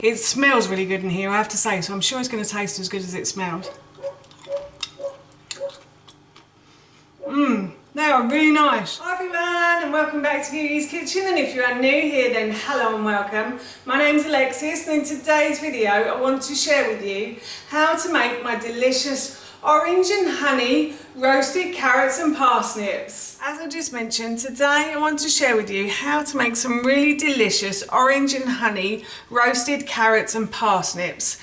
It smells really good in here, I have to say, so I'm sure it's going to taste as good as it smells. They are really nice. Hi everyone, and welcome back to Beauty's Kitchen, and if you are new here then hello and welcome. My name's Alexis, and in today's video I want to share with you how to make my delicious orange and honey roasted carrots and parsnips. As I just mentioned, today I want to share with you how to make some really delicious orange and honey roasted carrots and parsnips.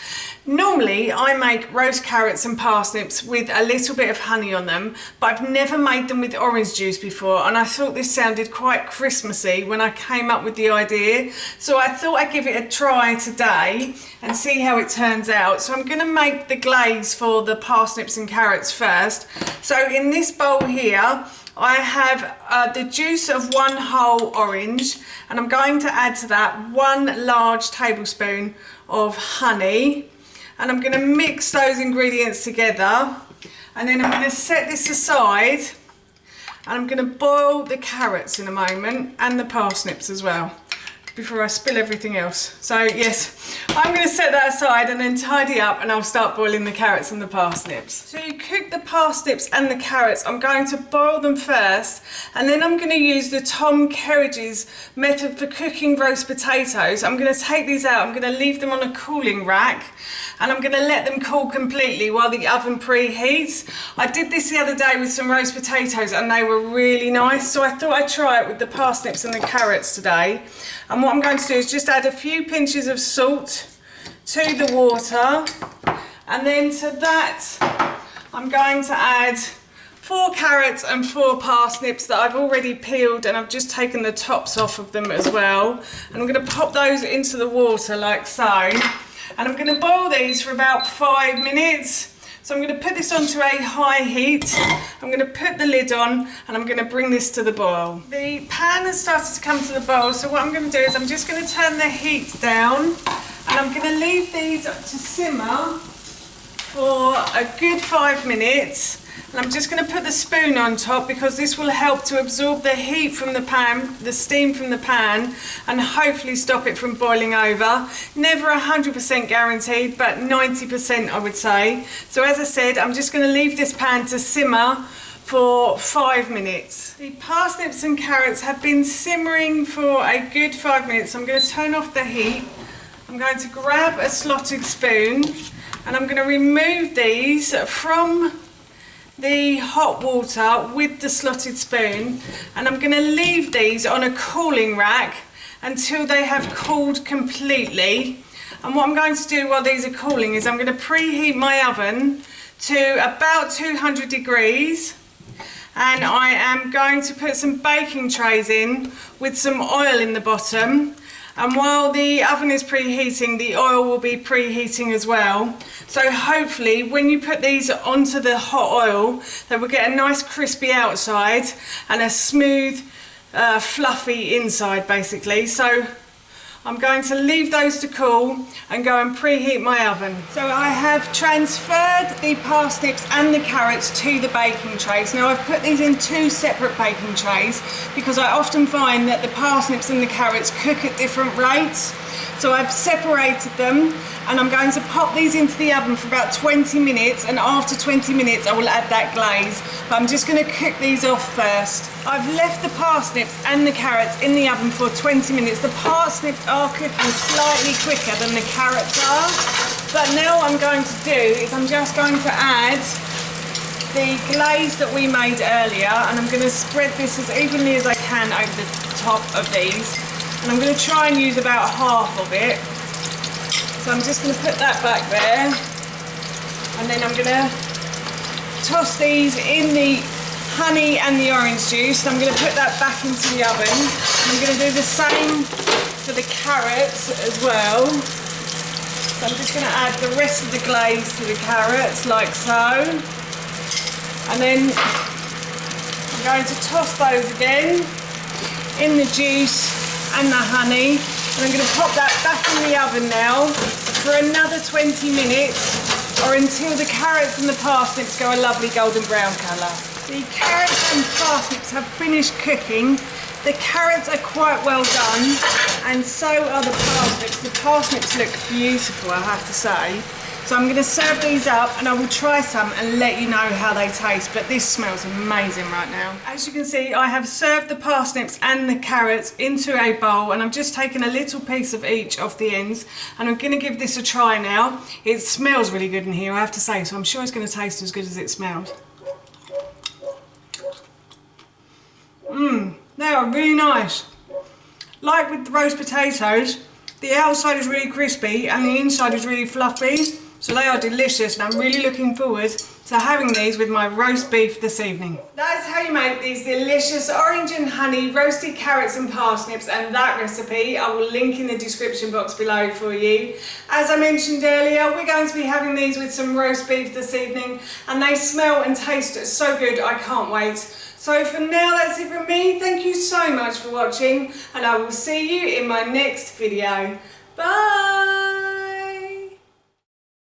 Normally I make roast carrots and parsnips with a little bit of honey on them, but I've never made them with orange juice before, and I thought this sounded quite Christmassy when I came up with the idea, so I thought I'd give it a try today and see how it turns out. So I'm going to make the glaze for the parsnips and carrots first. So in this bowl here I have the juice of one whole orange, and I'm going to add to that 1 large tablespoon of honey, and I'm going to mix those ingredients together, and then I'm going to set this aside, and I'm going to boil the carrots in a moment and the parsnips as well before I spill everything else. So yes, I'm going to set that aside and then tidy up, and I'll start boiling the carrots and the parsnips. To cook the parsnips and the carrots, I'm going to boil them first, and then I'm going to use the Tom Kerridge's method for cooking roast potatoes. I'm going to take these out, I'm going to leave them on a cooling rack, and I'm going to let them cool completely while the oven preheats. I did this the other day with some roast potatoes and they were really nice, so I thought I'd try it with the parsnips and the carrots today. And what I'm going to do is just add a few pinches of salt to the water, and then to that I'm going to add 4 carrots and 4 parsnips that I've already peeled, and I've just taken the tops off of them as well. And I'm going to pop those into the water like so. And I'm going to boil these for about 5 minutes. So I'm going to put this onto a high heat. I'm going to put the lid on, and I'm going to bring this to the boil. The pan has started to come to the boil, so what I'm going to do is I'm just going to turn the heat down, and I'm going to leave these to simmer for a good 5 minutes. And I'm just going to put the spoon on top because this will help to absorb the heat from the pan, the steam from the pan, and hopefully stop it from boiling over. Never 100% guaranteed, but 90% I would say. So as I said, I'm just going to leave this pan to simmer for 5 minutes. The parsnips and carrots have been simmering for a good 5 minutes. I'm going to turn off the heat. I'm going to grab a slotted spoon, and I'm going to remove these from the hot water with the slotted spoon, and I'm going to leave these on a cooling rack until they have cooled completely. And what I'm going to do while these are cooling is I'm going to preheat my oven to about 200 degrees, and I am going to put some baking trays in with some oil in the bottom. And while the oven is preheating, the oil will be preheating as well. So hopefully when you put these onto the hot oil, they will get a nice crispy outside and a smooth, fluffy inside basically. So I'm going to leave those to cool and go and preheat my oven. So I have transferred the parsnips and the carrots to the baking trays. Now I've put these in 2 separate baking trays because I often find that the parsnips and the carrots cook at different rates. So I've separated them, and I'm going to pop these into the oven for about 20 minutes, and after 20 minutes I will add that glaze. But I'm just going to cook these off first. I've left the parsnips and the carrots in the oven for 20 minutes. The parsnips are cooking slightly quicker than the carrots are. But now what I'm going to do is I'm just going to add the glaze that we made earlier, and I'm going to spread this as evenly as I can over the top of these. And I'm going to try and use about half of it. So I'm just going to put that back there, and then I'm going to toss these in the honey and the orange juice. I'm going to put that back into the oven. I'm going to do the same for the carrots as well. So I'm just going to add the rest of the glaze to the carrots like so, and then I'm going to toss those again in the juice and the honey, and I'm going to pop that back in the oven now for another 20 minutes, or until the carrots and the parsnips go a lovely golden brown colour. The carrots and parsnips have finished cooking. The carrots are quite well done, and so are the parsnips. The parsnips look beautiful, I have to say. So I'm going to serve these up and I will try some and let you know how they taste, but this smells amazing right now. As you can see, I have served the parsnips and the carrots into a bowl, and I've just taken a little piece of each off the ends, and I'm going to give this a try now. It smells really good in here, I have to say, so I'm sure it's going to taste as good as it smells. They are really nice. Like with the roast potatoes, the outside is really crispy and the inside is really fluffy. So they are delicious, and I'm really looking forward to having these with my roast beef this evening. That's how you make these delicious orange and honey roasted carrots and parsnips, and that recipe I will link in the description box below for you. As I mentioned earlier, we're going to be having these with some roast beef this evening, and they smell and taste so good, I can't wait. So for now, that's it from me. Thank you so much for watching, and I will see you in my next video. Bye!